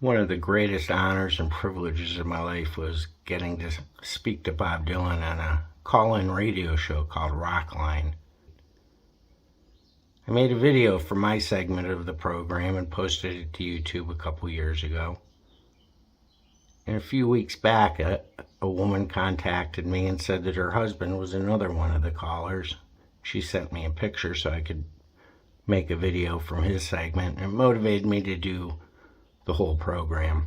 One of the greatest honors and privileges of my life was getting to speak to Bob Dylan on a call-in radio show called Rockline. I made a video for my segment of the program and posted it to YouTube a couple years ago. And a few weeks back, a woman contacted me and said that her husband was another one of the callers. She sent me a picture so I could make a video from his segment, and it motivated me to do the whole program.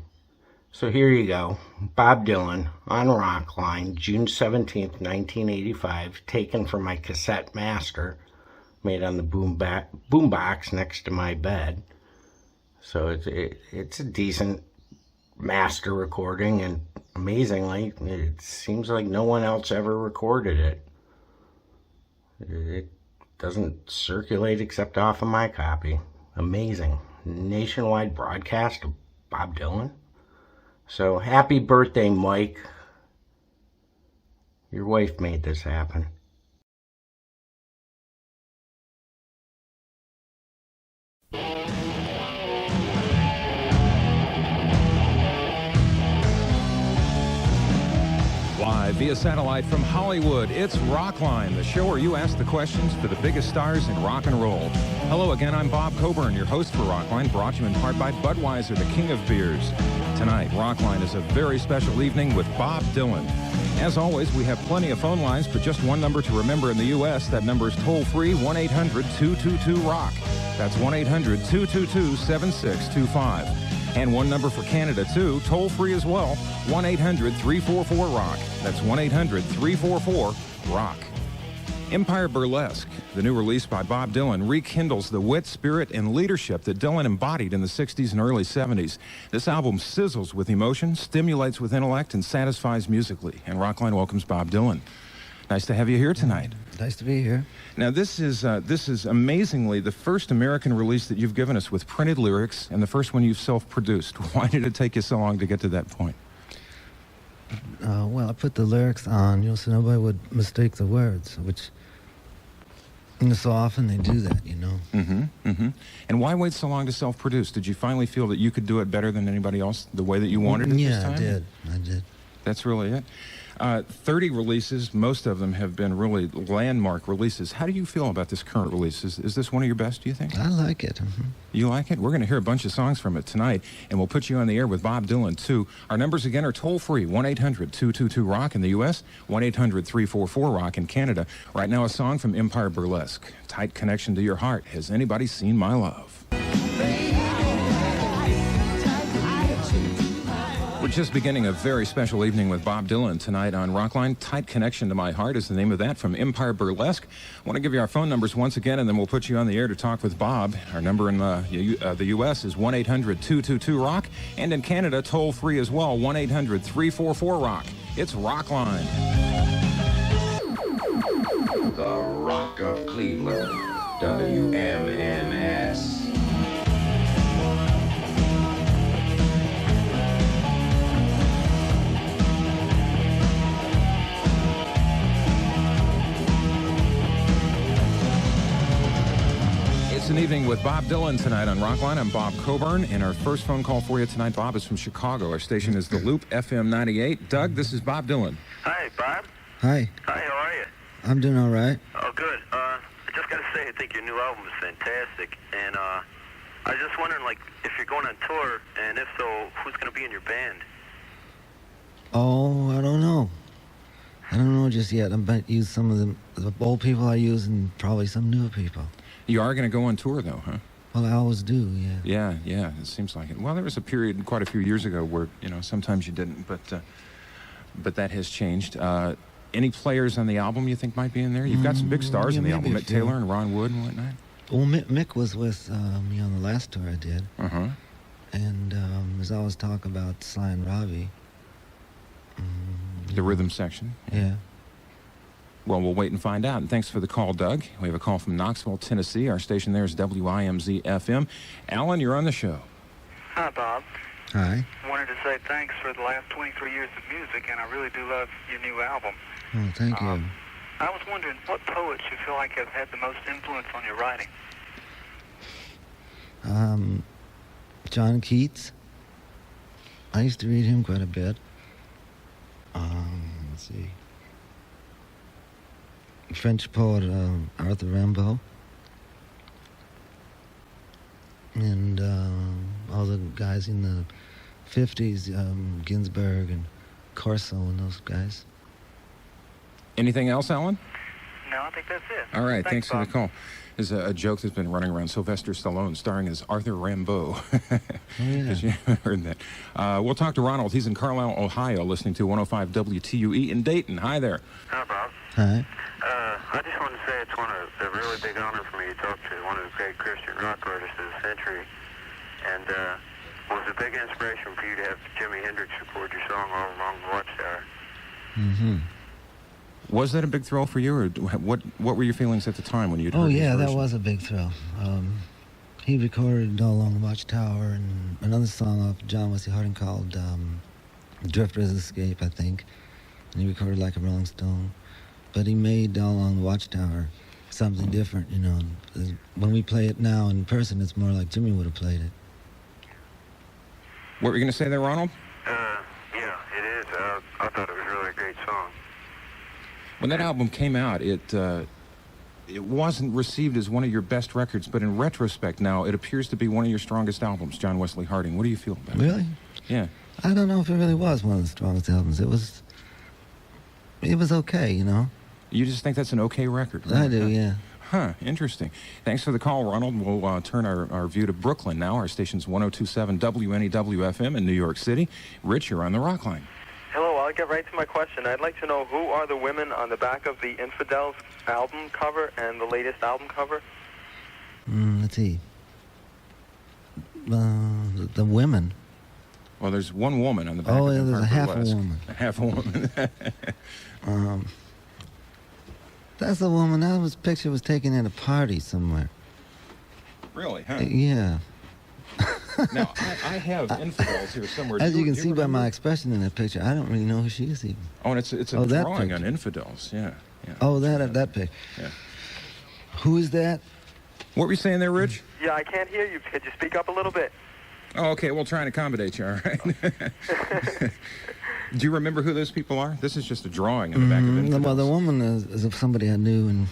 So here you go. Bob Dylan on Rockline, June 17th, 1985, taken from my cassette master, made on the boombox next to my bed. So it's a decent master recording, and amazingly, it seems like no one else ever recorded it. It doesn't circulate except off of my copy. Amazing. Nationwide broadcast of Bob Dylan. So happy birthday, Mike. Your wife made this happen. Live via satellite from Hollywood, it's Rockline, the show where you ask the questions for the biggest stars in rock and roll. Hello again, I'm Bob Coburn, your host for Rockline, brought to you in part by Budweiser, the king of beers. Tonight, Rockline is a very special evening with Bob Dylan. As always, we have plenty of phone lines, but just one number to remember in the U.S. That number is toll-free, 1-800-222-ROCK. That's 1-800-222-7625. And one number for Canada, too, toll-free as well, 1-800-344-ROCK. That's 1-800-344-ROCK. Empire Burlesque, the new release by Bob Dylan, rekindles the wit, spirit, and leadership that Dylan embodied in the 60s and early 70s. This album sizzles with emotion, stimulates with intellect, and satisfies musically. And Rockline welcomes Bob Dylan. Nice to have you here tonight. Nice to be here. Now, this is amazingly the first American release that you've given us with printed lyrics, and the first one you've self-produced. Why did it take you so long to get to that point? Well, I put the lyrics on, so nobody would mistake the words, which, so often they do that, Mm-hmm, mm-hmm. And why wait so long to self-produce? Did you finally feel that you could do it better than anybody else, the way that you wanted it this time? Yeah, I did. That's really it. 30 releases, most of them have been really landmark releases. How do you feel about this current release? Is this one of your best, do you think? I like it. Mm-hmm. You like it? We're going to hear a bunch of songs from it tonight, and we'll put you on the air with Bob Dylan, too. Our numbers, again, are toll-free, 1-800-222-ROCK in the U.S., 1-800-344-ROCK in Canada. Right now, a song from Empire Burlesque, Tight Connection to Your Heart. Has anybody seen my love? We're just beginning a very special evening with Bob Dylan tonight on Rockline. Tight Connection to My Heart is the name of that from Empire Burlesque. I want to give you our phone numbers once again, and then we'll put you on the air to talk with Bob. Our number in the U.S. is 1-800-222-ROCK, and in Canada, toll-free as well, 1-800-344-ROCK. It's Rockline. The Rock of Cleveland, WMMS. It's an evening with Bob Dylan tonight on Rockline. I'm Bob Coburn, and our first phone call for you tonight, Bob, is from Chicago. Our station is The Loop, FM 98. Doug, this is Bob Dylan. Hi, Bob. Hi. Hi, how are you? I'm doing all right. Oh, good. I just got to say, I think your new album is fantastic, and I was just wondering, if you're going on tour, and if so, who's going to be in your band? Oh, I don't know. I don't know just yet. I might use some of the old people I use and probably some new people. You are going to go on tour, though, huh? Well, I always do, yeah. Yeah, it seems like it. Well, there was a period quite a few years ago where, sometimes you didn't, but that has changed. Any players on the album you think might be in there? You've got some big stars in the album, Mick Taylor and Ron Wood and whatnot. Well, Mick was with me on the last tour I did. Uh-huh. And there's always talk about Sly and Robbie. The rhythm section. Yeah. Well, we'll wait and find out. And thanks for the call, Doug. We have a call from Knoxville, Tennessee. Our station there is WIMZ-FM. Alan, you're on the show. Hi, Bob. Hi. I wanted to say thanks for the last 23 years of music, and I really do love your new album. Oh, thank you. I was wondering what poets you feel like have had the most influence on your writing. John Keats. I used to read him quite a bit. Let's see. French poet Arthur Rimbaud. And all the guys in the 50s, Ginsberg and Corso and those guys. Anything else, Alan? No, I think that's it. All right, thanks for Bob. the call. There's a joke that's been running around Sylvester Stallone starring as Arthur Rimbaud. yeah. Has you heard that? We'll talk to Ronald. He's in Carlisle, Ohio, listening to 105 WTUE in Dayton. Hi there. Hi, Bob. Hi. I just wanted to say it's a really big honor for me to talk to one of the great Christian rock artists of the century. And was a big inspiration for you to have Jimi Hendrix record your song All Along the Watchtower. Mm-hmm. Was that a big thrill for you, or what were your feelings at the time when you'd heard Oh, his yeah, that version? was a big thrill. He recorded All Along the Watchtower and another song off John Wesley Harding called Drifter's Escape, I think. And he recorded Like a Rolling Stone. But he made All Along the Watchtower something different, you know. When we play it now in person, it's more like Jimmy would have played it. What were you going to say there, Ronald? Yeah, it is. I thought it was really a great song. When that album came out, it wasn't received as one of your best records, but in retrospect now, it appears to be one of your strongest albums, John Wesley Harding. What do you feel about it? Really? Yeah. I don't know if it really was one of the strongest albums. It was okay, you know. You just think that's an okay record? I do, yeah. Huh, interesting. Thanks for the call, Ronald. We'll turn our view to Brooklyn now. Our station's 102.7 WNEW-FM in New York City. Rich, you're on the Rockline. Hello, I'll get right to my question. I'd like to know who are the women on the back of the Infidels album cover and the latest album cover? Let's see. The women. Well, there's one woman on the back Oh, of yeah, Empire there's a half a Burlesque. woman. A half a woman. That's the woman. That picture was taken at a party somewhere. Really, huh? Yeah. Now, I have Infidels here somewhere. As Do you can do see by my remember? expression in that picture, I don't really know who she is even. Oh, and it's a Oh, that drawing on picture. Infidels, yeah. Oh, that picture. Yeah. Who is that? What were you saying there, Rich? Yeah, I can't hear you. Could you speak up a little bit? Oh, okay, we'll try and accommodate you, all right? Do you remember who those people are? This is just a drawing on the back of Infidels. Well, the woman is of somebody I knew, and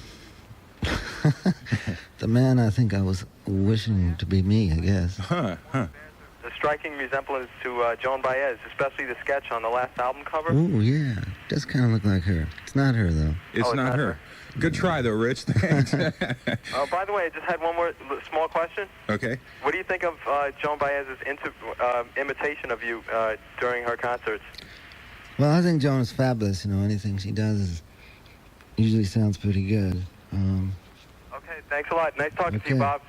the man I think I was wishing to be me, I guess. Huh. The striking resemblance to Joan Baez, especially the sketch on the last album cover. Oh, yeah. Does kind of look like her. It's not her, though. It's not her. Good try, though, Rich. Thanks. By the way, I just had one more small question. Okay. What do you think of Joan Baez's imitation of you during her concerts? Well, I think Joan is fabulous. You know, anything she does usually sounds pretty good. Okay, thanks a lot. Nice talking to you, Okay. Bob.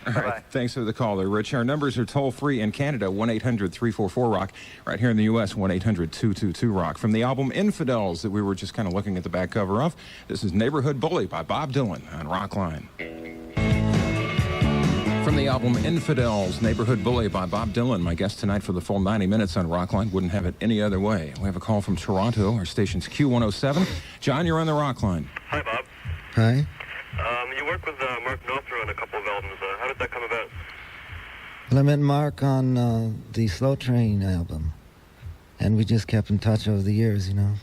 All Bye-bye. right. Thanks for the call there, Rich. Our numbers are toll-free in Canada, 1-800-344-ROCK. Right here in the U.S., 1-800-222-ROCK. From the album Infidels that we were just kind of looking at the back cover of, this is Neighborhood Bully by Bob Dylan on Rockline. From the album Infidels, Neighborhood Bully by Bob Dylan. My guest tonight for the full 90 minutes on Rockline. Wouldn't have it any other way. We have a call from Toronto. Our station's Q107. John, you're on the Rockline. Hi, Bob. Hi? You worked with Mark Knopfler on a couple of albums. How did that come about? Well, I met Mark on the Slow Train album, and we just kept in touch over the years, you know.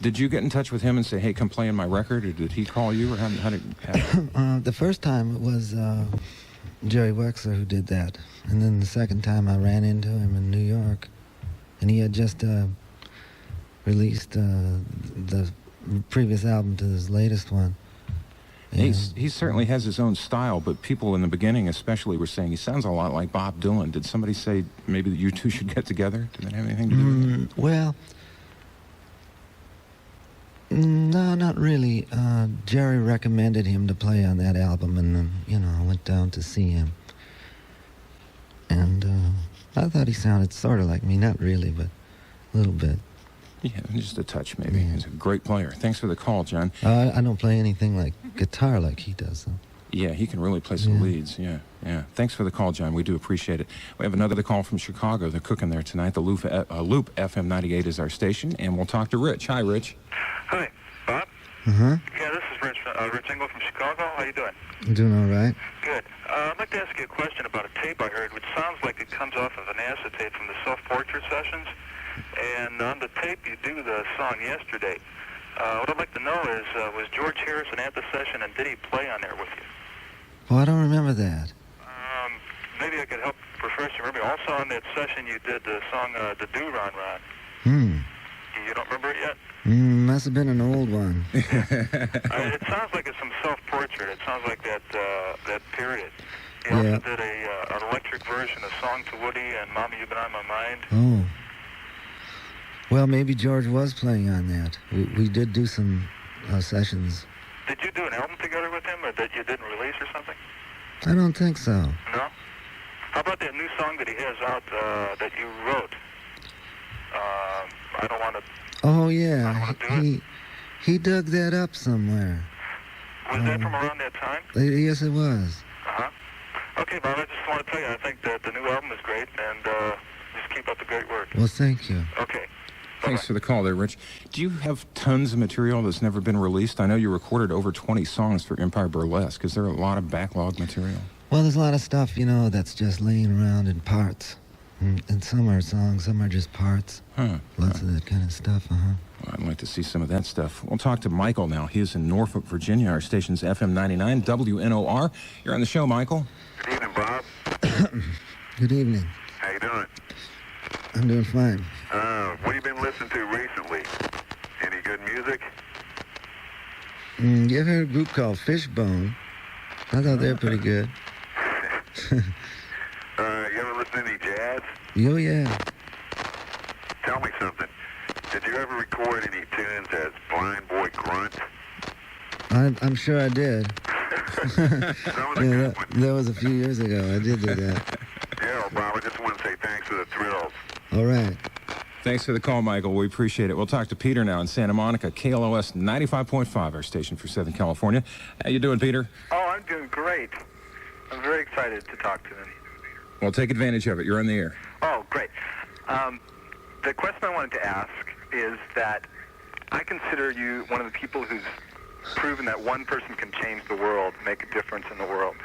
Did you get in touch with him and say, hey, come play in my record, or did he call you, or how did it happen? The first time it was Jerry Wexler who did that, and then the second time I ran into him in New York, and he had just released the previous album to his latest one. He certainly has his own style, but people in the beginning especially were saying he sounds a lot like Bob Dylan. Did somebody say maybe that you two should get together? Did that have anything to do with it? Well, no, not really. Jerry recommended him to play on that album, and then, you know, I went down to see him. And I thought he sounded sort of like me. Not really, but a little bit. Yeah, just a touch maybe. He's a great player. Thanks for the call, John. I don't play anything like guitar like he does, though. Yeah, he can really play some leads. Yeah. Thanks for the call, John. We do appreciate it. We have another call from Chicago. They're cooking there tonight. The Loop FM 98 is our station, and we'll talk to Rich. Hi, Rich. Hi, Bob. Uh-huh. Yeah, this is Rich. Rich Engel from Chicago. How you doing? I'm doing all right. Good. I'd like to ask you a question about a tape I heard, which sounds like it comes off of an acetate from the Self-Portrait Sessions. And on the tape, you do the song Yesterday. What I'd like to know is, was George Harrison at the session, and did he play on there with you? Oh, I don't remember that. Maybe I could help refresh your memory. Also on that session, you did the song The Do Ron Ron. You don't remember it yet? Must have been an old one. It sounds like it's some self-portrait. It sounds like that period. He also did an electric version of Song to Woody and Mommy, You've Been on My Mind. Oh. Well, maybe George was playing on that. We did do some sessions. Did you do an album together with him, or that you didn't release or something? I don't think so. No? How about that new song that he has out that you wrote? I don't want to... Oh, yeah. He dug that up somewhere. Was that from around that time? Yes, it was. Uh-huh. Okay, Bob, I just want to tell you, I think that the new album is great, and just keep up the great work. Well, thank you. Okay. Thanks for the call there, Rich. Do you have tons of material that's never been released? I know you recorded over 20 songs for Empire Burlesque. Is there a lot of backlog material? Well, there's a lot of stuff, that's just laying around in parts. And some are songs, some are just parts. Lots of that kind of stuff, Well, I'd like to see some of that stuff. We'll talk to Michael now. He is in Norfolk, Virginia. Our station's FM 99, WNOR. You're on the show, Michael. Good evening, Bob. Good evening. How you doing? I'm doing fine. What have you been listening to recently? Any good music? You ever heard a group called Fishbone? I thought they were pretty good. You ever listen to any jazz? Oh, yeah. Tell me something. Did you ever record any tunes as Blind Boy Grunt? I'm sure I did. That was a few years ago. I did do that. Yeah, well, Bob, I just want to say thanks for the thrills. All right. Thanks for the call, Michael. We appreciate it. We'll talk to Peter now in Santa Monica, KLOS 95.5, our station for Southern California. How you doing, Peter? Oh, I'm doing great. I'm very excited to talk to him. Well, take advantage of it. You're on the air. Oh, great. The question I wanted to ask is that I consider you one of the people who's proven that one person can change the world, make a difference in the world.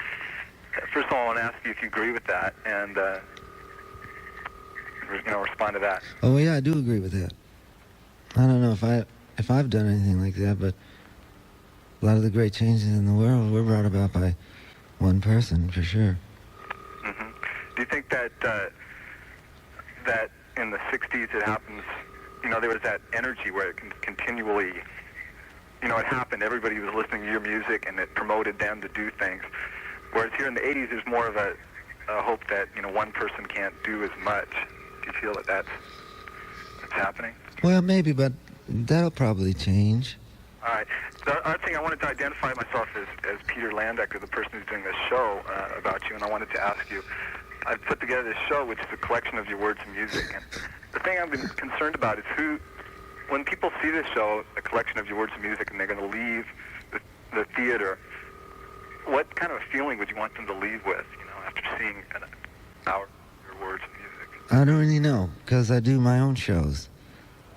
First of all, I want to ask you if you agree with that, and respond to that. Oh, yeah, I do agree with that. I don't know if I've done anything like that, but a lot of the great changes in the world were brought about by one person, for sure. Mm-hmm. Do you think that that in the 60s it happens, there was that energy where it can continually, it happened, everybody was listening to your music and it promoted them to do things. Whereas here in the 80s there's more of a hope that, one person can't do as much. Do you feel that that's happening? Well, maybe, but that'll probably change. All right. The other thing, I wanted to identify myself as Peter Landecker, the person who's doing this show about you, and I wanted to ask you, I've put together this show, which is a collection of your words and music, and the thing I've been concerned about is when people see this show, a collection of your words and music, and they're going to leave the theater, what kind of a feeling would you want them to leave with, after seeing an hour of your words and music? I don't really know, because I do my own shows.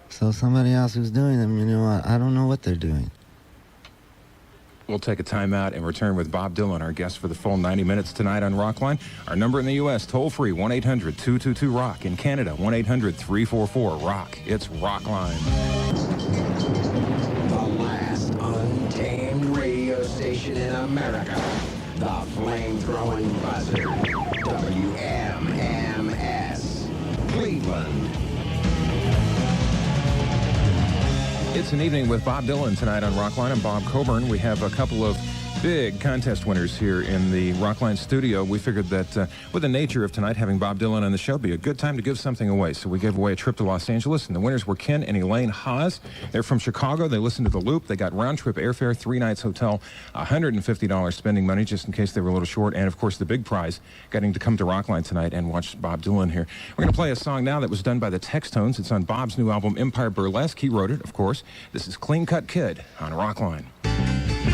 So somebody else who's doing them, I don't know what they're doing. We'll take a time out and return with Bob Dylan, our guest for the full 90 minutes tonight on Rockline. Our number in the U.S., toll-free, 1-800-222-ROCK. In Canada, 1-800-344-ROCK. It's Rockline. The last untamed radio station in America. The flame-throwing buzzer. WMMS. Cleveland. It's an evening with Bob Dylan tonight on Rockline. I'm Bob Coburn. We have a couple of big contest winners here in the Rockline studio. We figured that with the nature of tonight, having Bob Dylan on the show, be a good time to give something away. So we gave away a trip to Los Angeles, and the winners were Ken and Elaine Haas. They're from Chicago. They listened to The Loop. They got round-trip airfare, 3 nights hotel, $150 spending money just in case they were a little short, and, of course, the big prize, getting to come to Rockline tonight and watch Bob Dylan here. We're going to play a song now that was done by the Textones. It's on Bob's new album, Empire Burlesque. He wrote it, of course. This is Clean Cut Kid on Rockline.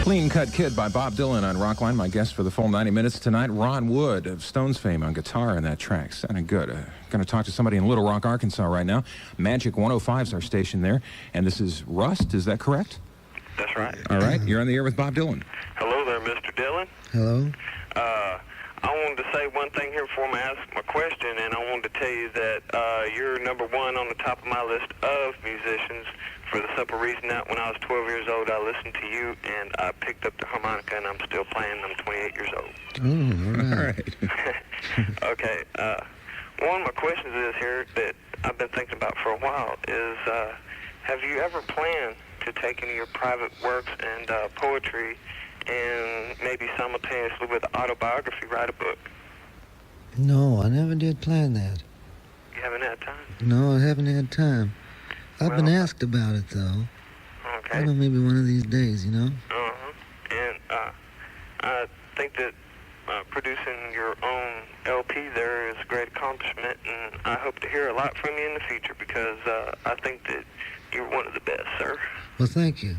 Clean Cut Kid by Bob Dylan on Rockline. My guest for the full 90 minutes tonight, Ron Wood of Stones fame on guitar in that track. Sounded good. Going to talk to somebody in Little Rock, Arkansas right now. Magic 105 is our station there. And this is Rust, is that correct? That's right. All right, you're on the air with Bob Dylan. Hello there, Mr. Dylan. Hello? I wanted to say one thing here before I ask my question, and I wanted to tell you that you're number one on the top of my list of musicians for the simple reason that when I was 12 years old, I listened to you, and I picked up the harmonica, and I'm still playing. I'm 28 years old. Oh, All right. Okay. One of my questions is here that I've been thinking about for a while is, have you ever planned to take any of your private works and poetry and maybe simultaneously with autobiography write a book? No, I never did plan that. You haven't had time? No, I haven't had time. I've been asked about it, though. Okay. I know, maybe one of these days, you know? Uh-huh. And I think that producing your own LP there is a great accomplishment, and I hope to hear a lot from you in the future because I think that you're one of the best, sir. Well, thank you.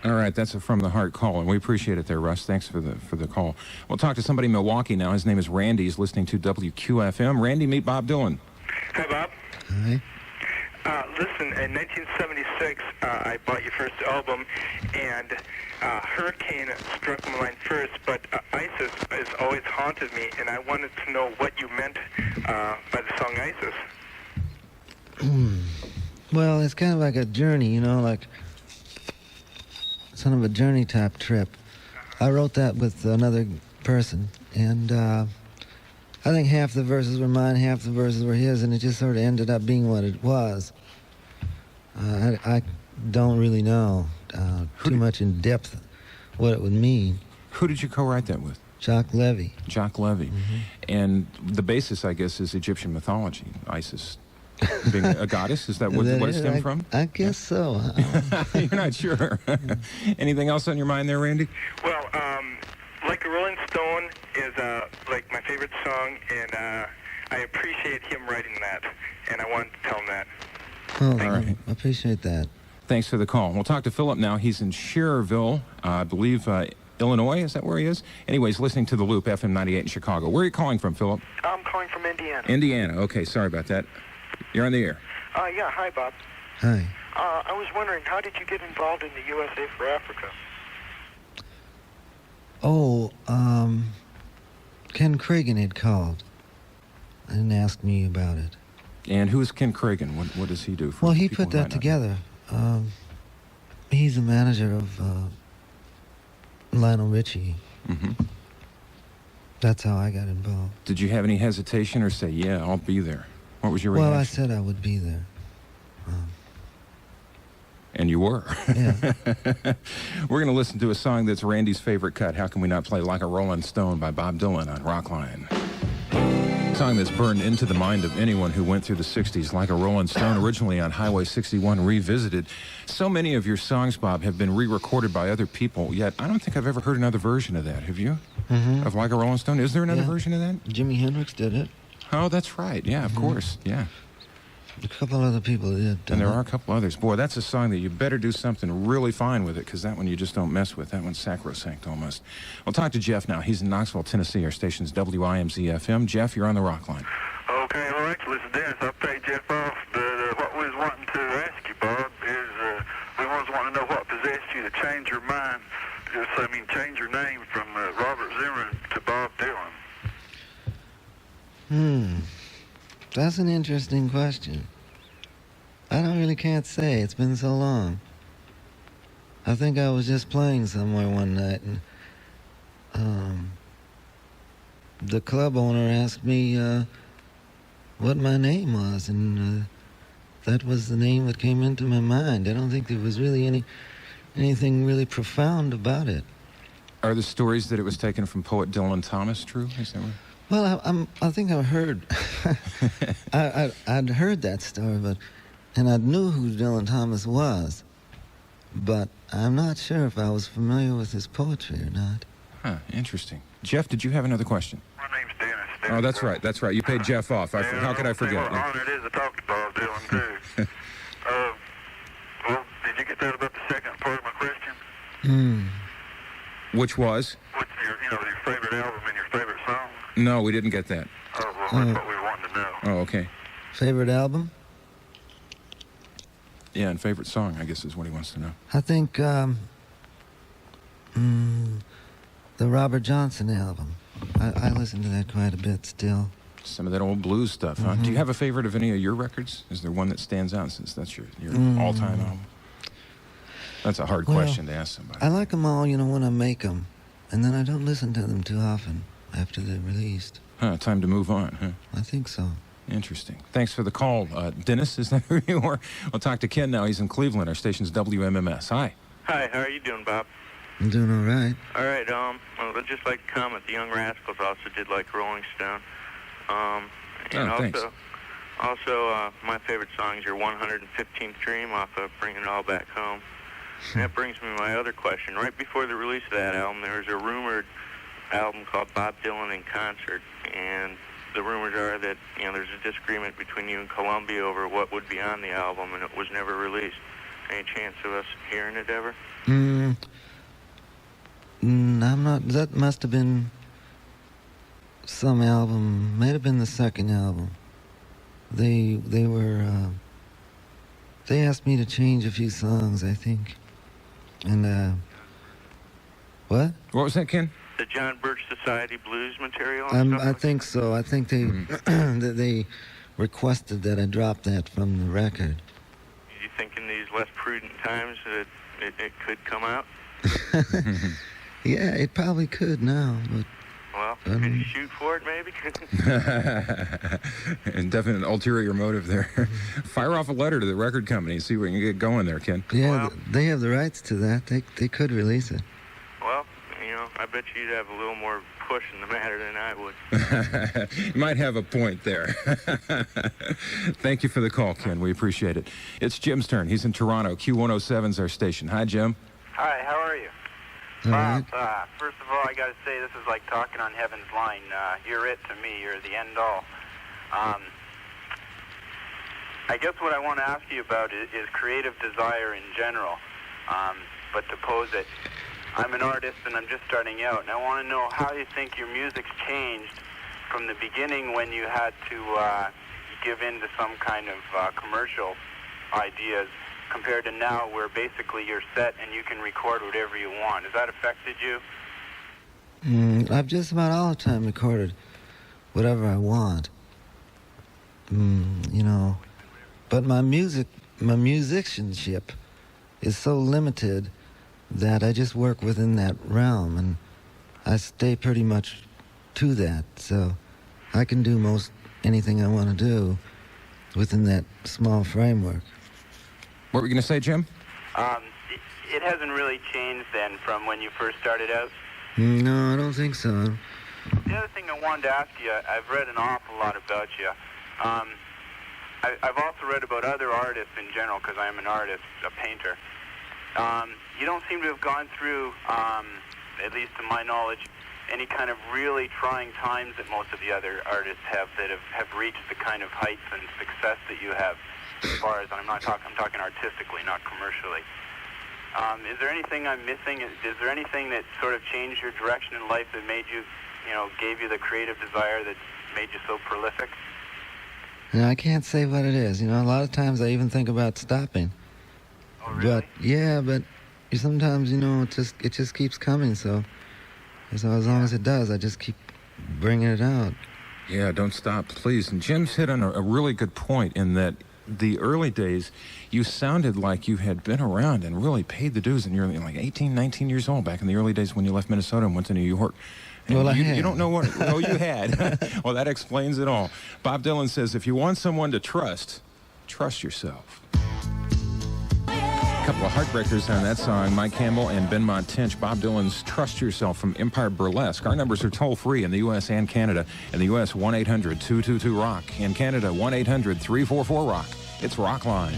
All right, that's a from the heart call, and we appreciate it there, Russ. Thanks for the call. We'll talk to somebody in Milwaukee now. His name is Randy. He's listening to WQFM. Randy, meet Bob Dylan. Hi, Bob. Hi. Listen, in 1976, I bought your first album, and Hurricane struck my mind first, but ISIS has always haunted me, and I wanted to know what you meant by the song ISIS. Well, it's kind of like a journey, you know, like sort of a journey type trip. I wrote that with another person, and I think half the verses were mine, half the verses were his, and it just sort of ended up being what it was. I don't really know too much in depth what it would mean. Who did you co-write that with? Jacques Levy. Jacques Levy. And the basis, I guess, is Egyptian mythology. Isis being a goddess. Is that what it stemmed from? I guess so. You're not sure. Anything else on your mind there, Randy? Well, Like a Rolling Stone is like my favorite song, and I appreciate him writing that, and I wanted to tell him that. Well, All right. I appreciate that. Thanks for the call. We'll talk to Philip now. He's in Schererville, I believe, Illinois. Is that where he is? Anyways, listening to The Loop, FM 98 in Chicago. Where are you calling from, Philip? I'm calling from Indiana. Indiana. Okay, sorry about that. You're on the air. Yeah, hi, Bob. Hi. I was wondering, how did you get involved in the USA for Africa? Oh, Ken Cragen had called and asked me about it. And who is Ken Cragen? What does he do? For Well, he people put who might that not together. He's the manager of Lionel Richie. know? Mhm. That's how I got involved. Did you have any hesitation or say, yeah, I'll be there? What was your Well, I reaction? said I would be there. And you were. Yeah. We're going to listen to a song that's Randy's favorite cut. How can we not play Like a Rolling Stone by Bob Dylan on Rockline? A song that's burned into the mind of anyone who went through the 60s. Like a Rolling Stone, originally on Highway 61, revisited. So many of your songs, Bob, have been re-recorded by other people, yet I don't think I've ever heard another version of that. Have you? Of Like a Rolling Stone? Is there another version of that? Jimi Hendrix did it. Oh, that's right. Yeah, of course. Yeah. A couple other people did. And there are a couple others. Boy, that's a song that you better do something really fine with it, because that one you just don't mess with. That one's sacrosanct almost. We'll talk to Jeff now. He's in Knoxville, Tennessee. Our station's WIMZ-FM. Jeff, you're on the Rockline. Okay, all right. Listen, Dennis, I'll pay Jeff off. But what we was wanting to ask you, Bob, is we was wanting to know what possessed you to change your mind. Change your name from Robert Zimmerman to Bob Dylan. That's an interesting question. I can't say. It's been so long. I think I was just playing somewhere one night, and the club owner asked me what my name was, and that was the name that came into my mind. I don't think there was really anything really profound about it. Are the stories that it was taken from poet Dylan Thomas true? Is that right? Well, I think I've heard. I'd heard that story, and I knew who Dylan Thomas was, but I'm not sure if I was familiar with his poetry or not. Huh, interesting. Jeff, did you have another question? My name's Dennis. Oh, that's right. That's right. You paid Jeff off. How could I forget? What an honor it is to talk to Bob Dylan, too. Well, did you get that about the second part of my question? Which was? What's your favorite album and your favorite song? No, we didn't get that. Oh, well, that's what we were wanting to know. Oh, okay. Favorite album? Yeah, and favorite song, I guess, is what he wants to know. I think the Robert Johnson album. I listen to that quite a bit still. Some of that old blues stuff, huh? Do you have a favorite of any of your records? Is there one that stands out since that's your all-time album? That's a hard question to ask somebody. I like them all, when I make them. And then I don't listen to them too often after they're released. Time to move on, huh? I think so. Interesting. Thanks for the call. Dennis, is that who you are? We'll talk to Ken now. He's in Cleveland. Our station's WMMS. Hi. Hi, how are you doing, Bob? I'm doing all right. All right, I'd just like to comment. The Young Rascals also did like Rolling Stone. Thanks. Also, my favorite song is your 115th Dream off of Bring It All Back Home. And that brings me to my other question. Right before the release of that album, there was a rumored album called Bob Dylan in Concert, and the rumors are that, there's a disagreement between you and Columbia over what would be on the album, and it was never released. Any chance of us hearing it ever? I'm not. That must have been some album. Might have been the second album. They asked me to change a few songs, I think. And what? What was that, Ken? The John Birch Society blues material? I think so. I think they that they requested that I drop that from the record. Do you think in these less prudent times that it could come out? Yeah, it probably could now, but... Well, could you shoot for it, maybe? And definite ulterior motive there. Fire off a letter to the record company, see where you can get going there, Ken. Yeah, they have the rights to that. They could release it. Well, I bet you'd have a little more push in the matter than I would. You might have a point there. Thank you for the call, Ken. We appreciate it. It's Jim's turn. He's in Toronto. Q107's our station. Hi, Jim. Hi, how are you? All right. First of all, I got to say this is like talking on heaven's line. You're it to me. You're the end all. I guess what I want to ask you about is creative desire in general. But to pose it, I'm an artist and I'm just starting out, and I want to know how you think your music's changed from the beginning when you had to give in to some kind of commercial ideas compared to now where basically you're set and you can record whatever you want. Has that affected you? I've just about all the time recorded whatever I want. But my musicianship is so limited that I just work within that realm, and I stay pretty much to that. So I can do most anything I want to do within that small framework. What were you going to say, Jim? It hasn't really changed then from when you first started out? No, I don't think so. The other thing I wanted to ask you, I've read an awful lot about you. I've also read about other artists in general, because I'm an artist, a painter. You don't seem to have gone through, at least to my knowledge, any kind of really trying times that most of the other artists have that have reached the kind of heights and success that you have. As far as I'm talking artistically, not commercially. Is there anything I'm missing? Is there anything that sort of changed your direction in life that made you, gave you the creative desire that made you so prolific? I can't say what it is. A lot of times I even think about stopping. Oh, really? But sometimes, it just keeps coming. So as long as it does, I just keep bringing it out. Yeah, don't stop, please. And Jim's hit on a really good point in that the early days, you sounded like you had been around and really paid the dues, and you're like 18, 19 years old back in the early days when you left Minnesota and went to New York. And well, you don't know what... Oh, you had. Well, that explains it all. Bob Dylan says, if you want someone to trust yourself. A couple of heartbreakers on that song, Mike Campbell and Ben Montench. Bob Dylan's Trust Yourself from Empire Burlesque. Our numbers are toll-free in the U.S. and Canada. In the U.S., 1-800-222-ROCK. In Canada, 1-800-344-ROCK. It's Rockline.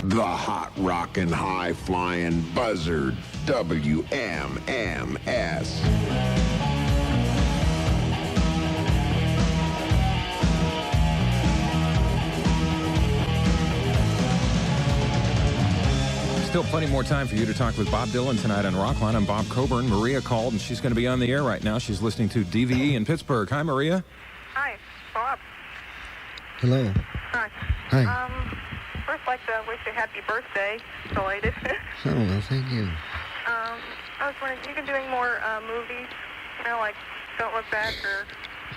The hot rockin' high flying buzzard, WMMS. Still plenty more time for you to talk with Bob Dylan tonight on Rockline. I'm Bob Coburn. Maria called, and she's going to be on the air right now. She's listening to DVE in Pittsburgh. Hi, Maria. Hi, Bob. Hello. Hi. Hi. First just like to wish you a happy birthday, belated. Oh, well, thank you. I was wondering, have you been doing more movies, you know, like Don't Look Back or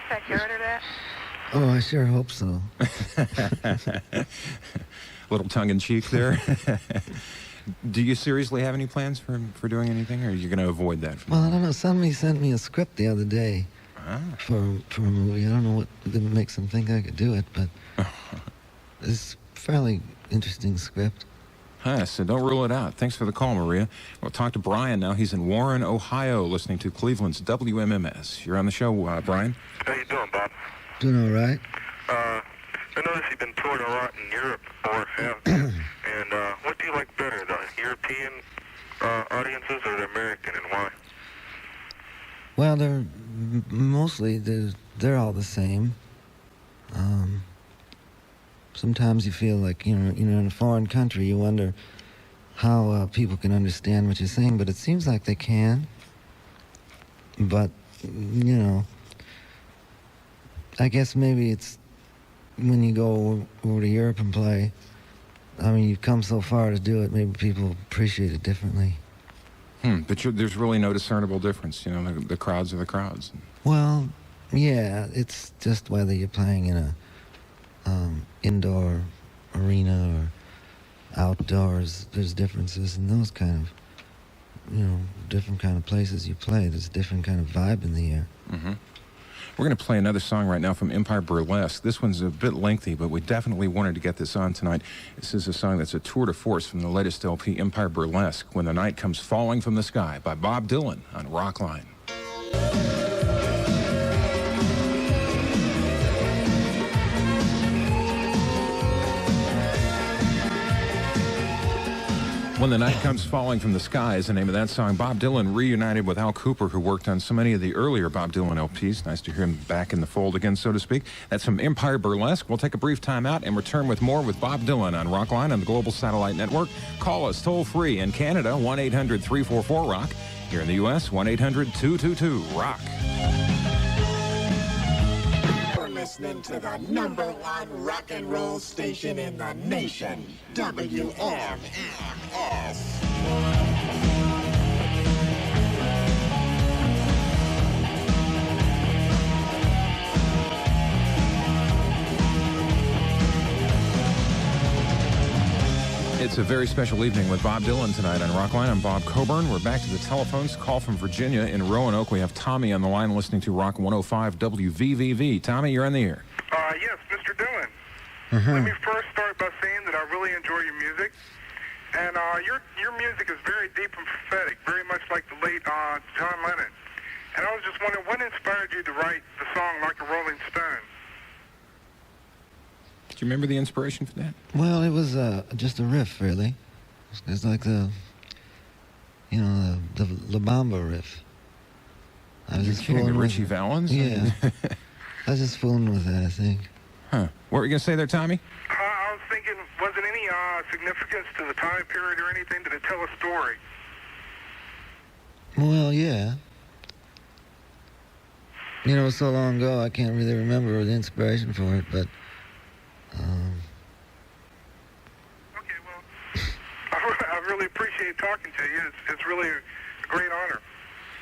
Backyard or that? Oh, I sure hope so. Little tongue-in-cheek there. Do you seriously have any plans for doing anything, or are you going to avoid that? Well, I don't know. Somebody sent me a script the other day for a movie. I don't know what makes them think I could do it, but it's a fairly interesting script. So don't rule it out. Thanks for the call, Maria. We'll talk to Brian now. He's in Warren, Ohio, listening to Cleveland's WMMS. You're on the show, Brian. How you doing, Bob? Doing all right? I noticed you've been touring a lot in Europe, or have. And what do you like better, the European audiences or the American, and why? Well, they're all the same. Sometimes you feel like, in a foreign country, you wonder how people can understand what you're saying, but it seems like they can. But, I guess maybe it's when you go over to Europe and play, I mean, you've come so far to do it, maybe people appreciate it differently. But there's really no discernible difference, the crowds are the crowds. Well, yeah, it's just whether you're playing in a indoor arena or outdoors. There's differences in those kind of, different kind of places you play. There's a different kind of vibe in the air. Mm-hmm. We're going to play another song right now from Empire Burlesque. This one's a bit lengthy, but we definitely wanted to get this on tonight. This is a song that's a tour de force from the latest LP, Empire Burlesque, When the Night Comes Falling from the Sky, by Bob Dylan on Rockline. When the Night Comes Falling from the Sky is the name of that song. Bob Dylan reunited with Al Cooper, who worked on so many of the earlier Bob Dylan LPs. Nice to hear him back in the fold again, so to speak. That's from Empire Burlesque. We'll take a brief time out and return with more with Bob Dylan on Rockline on the Global Satellite Network. Call us toll-free in Canada, 1-800-344-ROCK. Here in the U.S., 1-800-222-ROCK. Listening to the #1 rock and roll station in the nation, WMMS. It's a very special evening with Bob Dylan tonight on Rockline. I'm Bob Coburn. We're back to the telephones. Call from Virginia in Roanoke. We have Tommy on the line listening to Rock 105 WVVV. Tommy, you're on the air. Yes, Mr. Dylan. Uh-huh. Let me first start by saying that I really enjoy your music. And your music is very deep and prophetic, very much like the late John Lennon. And I was just wondering, what inspired you to write the song Like a Rolling Stone? Do you remember the inspiration for that? Well, it was just a riff, really. It's like the La Bamba riff. I was You're just kidding, fooling the with Richie it. Valens? Yeah. I was just fooling with that, I think. Huh. What were you going to say there, Tommy? I was thinking, was it any significance to the time period or anything? Did it tell a story? Well, yeah. So long ago, I can't really remember the inspiration for it, but... Okay, well, I really appreciate talking to you. It's really a great honor.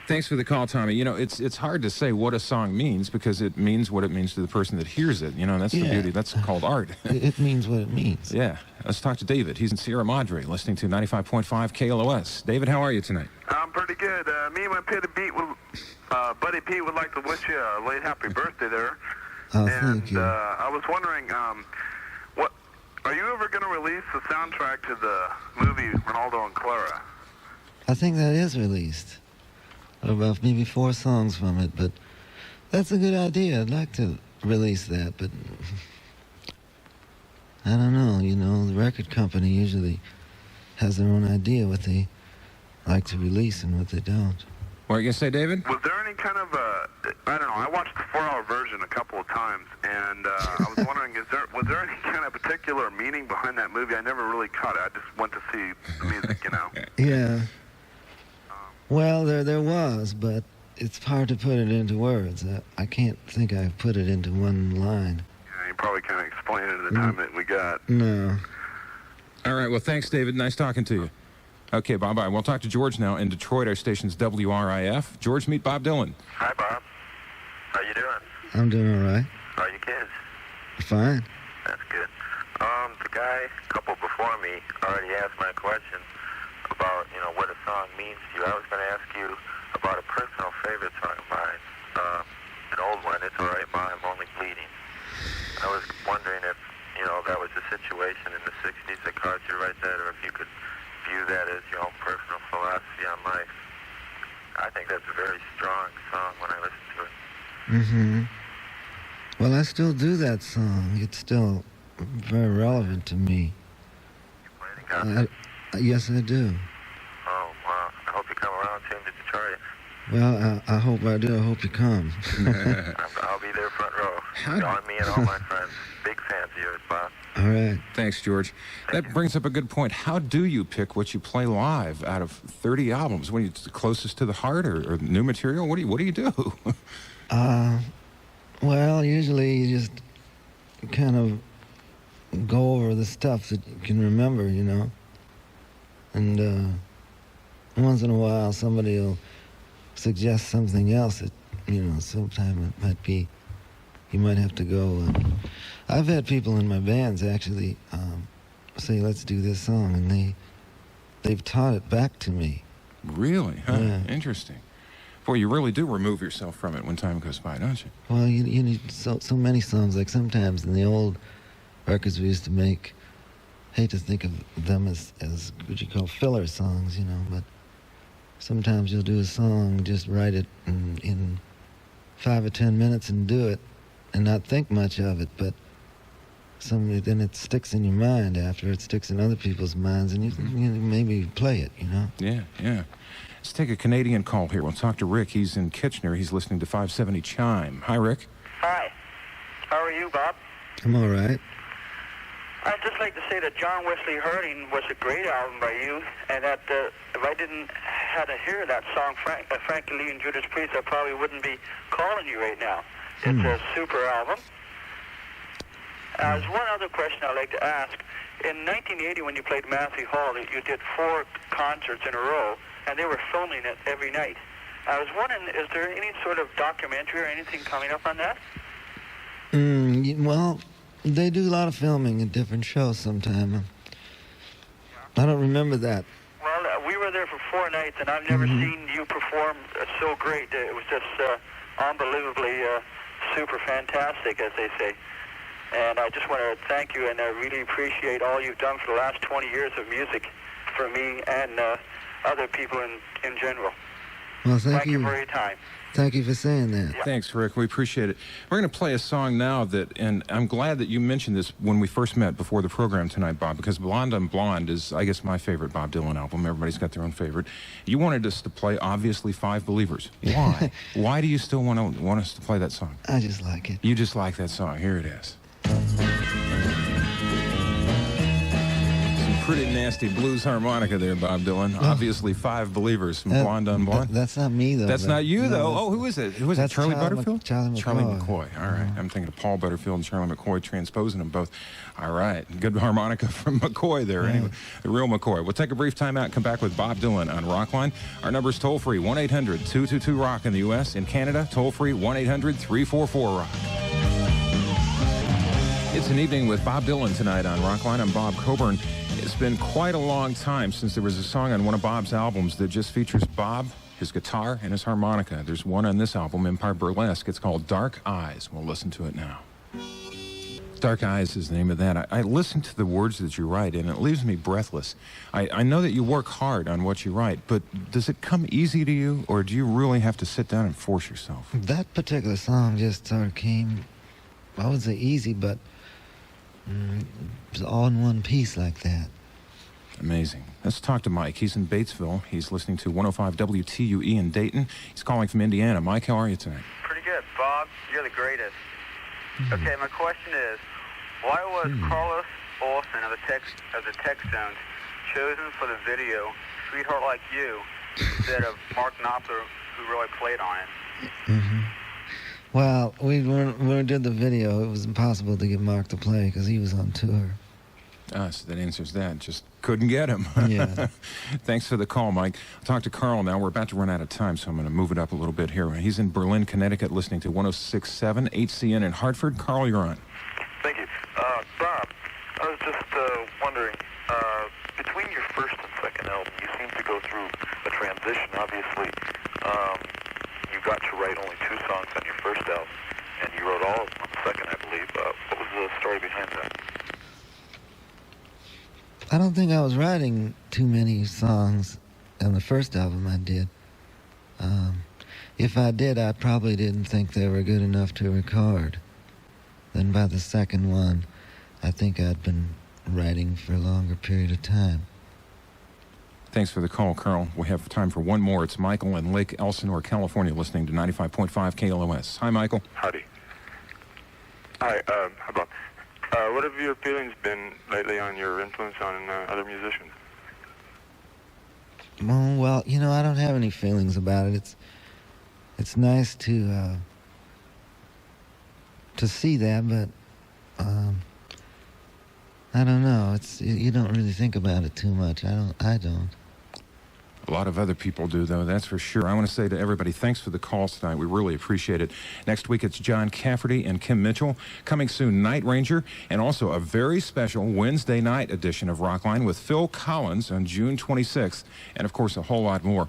Thanks for the call, Tommy. It's hard to say what a song means because it means what it means to the person that hears it. That's the beauty. That's called art. It means what it means. Yeah. Let's talk to David. He's in Sierra Madre, listening to 95.5 KLOS. David, how are you tonight? I'm pretty good. Me and my buddy Pete would like to wish you a late happy birthday there. Oh, thank you. I was wondering, what are you ever going to release the soundtrack to the movie Ronaldo and Clara? I think that is released. About maybe 4 songs from it, but that's a good idea. I'd like to release that, but I don't know. The record company usually has their own idea what they like to release and what they don't. What are you going to say, David? Was there any kind of I don't know, I watched the 4-hour version a couple of times, and I was wondering, was there any kind of particular meaning behind that movie? I never really caught it. I just went to see the music, Yeah. Well, there was, but it's hard to put it into words. I can't think I put it into one line. Yeah, you probably can't explain it at the time that we got. No. All right, well, thanks, David. Nice talking to you. Okay, bye-bye. We'll talk to George now in Detroit. Our station's WRIF. George, meet Bob Dylan. Hi, Bob. How you doing? I'm doing all right. How are your kids? Fine. That's good. The guy, couple before me, already asked my question about, what a song means to you. I was going to ask you about a personal favorite song of mine, an old one, It's All Right, Ma, I'm Only Bleeding. I was wondering if, that was a situation in the 60s that caused you to write that, or if you could view that as your own personal philosophy on life. I think that's a very strong song when I listen to it. Mm-hmm. Well, I still do that song. It's still very relevant to me. You playing it? Yes, I do. Oh, wow. I hope you come around soon to Detroit. Well, I hope I do. I hope you come. I'll be there front row. Join me and all my friends. Big fans of yours, Bob. All right. Thanks, George. That brings up a good point. How do you pick what you play live out of 30 albums? What are you closest to the heart or new material? What do you do? Well, usually you just kind of go over the stuff that you can remember, And once in a while somebody will suggest something else that, sometime it might be, you might have to go. I've had people in my bands actually say, let's do this song, and they've taught it back to me. Really? Huh? Yeah. Interesting. Boy, you really do remove yourself from it when time goes by, don't you? Well, you need so many songs. Like sometimes in the old records we used to make, hate to think of them as what you call filler songs, but sometimes you'll do a song, just write it in 5 or 10 minutes and do it, and not think much of it, but then it sticks in your mind after, it sticks in other people's minds, and you maybe play it, Yeah. Let's take a Canadian call here. We'll talk to Rick. He's in Kitchener. He's listening to 570 Chime. Hi, Rick. Hi. How are you, Bob? I'm all right. I'd just like to say that John Wesley Harding was a great album by you, and that if I didn't had to hear that song, Frankie Lee and Judas Priest, I probably wouldn't be calling you right now. It's a super album. There's one other question I'd like to ask. In 1980, when you played Massey Hall, you did 4 concerts in a row, and they were filming it every night. I was wondering, is there any sort of documentary or anything coming up on that? Well, they do a lot of filming at different shows sometime. I don't remember that. Well, we were there for 4 nights, and I've never seen you perform so great. It was just unbelievably super fantastic, as they say. And I just want to thank you, and I really appreciate all you've done for the last 20 years of music for me and other people in general. Well, thank you for your time. Thank you for saying that. Yeah. Thanks, Rick. We appreciate it. We're going to play a song now and I'm glad that you mentioned this when we first met before the program tonight, Bob, because Blonde on Blonde is, I guess, my favorite Bob Dylan album. Everybody's got their own favorite. You wanted us to play, obviously, 5 Believers. Why? Why do you still want us to play that song? I just like it. You just like that song. Here it is. Pretty nasty blues harmonica there, Bob Dylan. Oh. Obviously, 5 Believers from Blonde on Blonde. That's not me, though. That's not you, though. Oh, who is it? Who is it? Charlie Butterfield? Charlie McCoy. All right. I'm thinking of Paul Butterfield and Charlie McCoy, transposing them both. All right. Good harmonica from McCoy there. Anyway, the real McCoy. We'll take a brief time out and come back with Bob Dylan on Rockline. Our number's toll-free, 1-800-222-ROCK in the U.S. In Canada, toll-free, 1-800-344-ROCK. It's an evening with Bob Dylan tonight on Rockline. I'm Bob Coburn. It's been quite a long time since there was a song on one of Bob's albums that just features Bob, his guitar, and his harmonica. There's one on this album, Empire Burlesque. It's called Dark Eyes. We'll listen to it now. Dark Eyes is the name of that. I listen to the words that you write, and it leaves me breathless. I know that you work hard on what you write, but does it come easy to you, or do you really have to sit down and force yourself? That particular song just sort of came, I would say easy, but it was all in one piece like that. Amazing. Let's talk to Mike. He's in Batesville. He's listening to 105 WTUE in Dayton. He's calling from Indiana. Mike, how are you tonight? Pretty good, Bob. You're the greatest. Okay, my question is, why was Carlos Olsen of the Textones chosen for the video Sweetheart Like You instead of Mark Knopfler, who really played on it? Well, when we did the video, it was impossible to get Mark to play because he was on tour. So that answers that. Just couldn't get him. Yeah. Thanks for the call, Mike. I'll talk to Carl now. We're about to run out of time, so I'm going to move it up a little bit here. He's in Berlin, Connecticut, listening to 106.7 HCN in Hartford. Carl, you're on. Thank you. Bob, I was just wondering, between your first and second album, you seem to go through a transition. Obviously, you got to write only 2 songs on your first album, and you wrote all of them on the second, I believe. What was the story behind that? I don't think I was writing too many songs on the first album I did. If I did, I probably didn't think they were good enough to record. Then by the second one, I think I'd been writing for a longer period of time. Thanks for the call, Carl. We have time for one more. It's Michael in Lake Elsinore, California, listening to 95.5 KLOS. Hi, Michael. Howdy. Hi, Bob. What have your feelings been lately on your influence on other musicians? Well, you know, I don't have any feelings about it. It's nice to see that, but I don't know. You don't really think about it too much. I don't. A lot of other people do, though, that's for sure. I want to say to everybody, thanks for the calls tonight. We really appreciate it. Next week, it's John Cafferty and Kim Mitchell. Coming soon, Night Ranger, and also a very special Wednesday night edition of Rockline with Phil Collins on June 26th, and, of course, a whole lot more.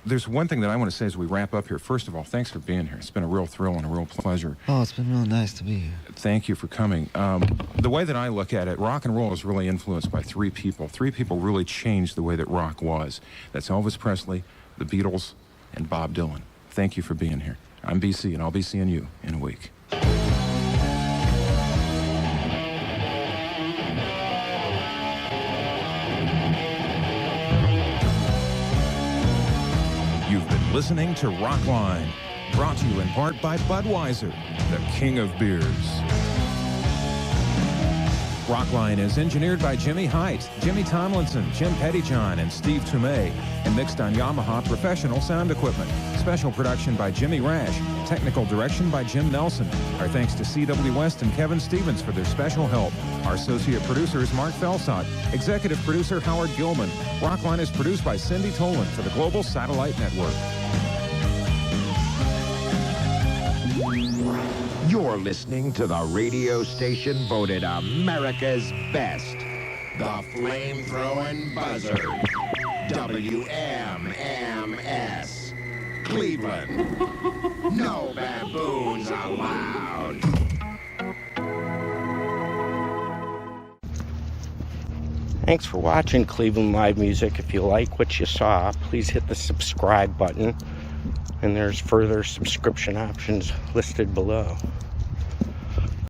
There's one thing that I want to say as we wrap up here. First of all, thanks for being here. It's been a real thrill and a real pleasure. Oh, it's been real nice to be here. Thank you for coming. The way that I look at it, rock and roll is really influenced by 3 people. 3 people really changed the way that rock was. That's Elvis Presley, the Beatles, and Bob Dylan. Thank you for being here. I'm BC, and I'll be seeing you in a week. You've been listening to Rockline, brought to you in part by Budweiser, the king of beers. Rockline is engineered by Jimmy Height, Jimmy Tomlinson, Jim Pettyjohn, and Steve Tomei, and mixed on Yamaha professional sound equipment. Special production by Jimmy Rash. Technical direction by Jim Nelson. Our thanks to C.W. West and Kevin Stevens for their special help. Our associate producer is Mark Felsot. Executive producer Howard Gilman. Rockline is produced by Cindy Tolan for the Global Satellite Network. You're listening to the radio station voted America's best. The flame-throwing buzzer. WMMS. Cleveland. No baboons allowed. Thanks for watching Cleveland Live Music. If you like what you saw, please hit the subscribe button. And there's further subscription options listed below.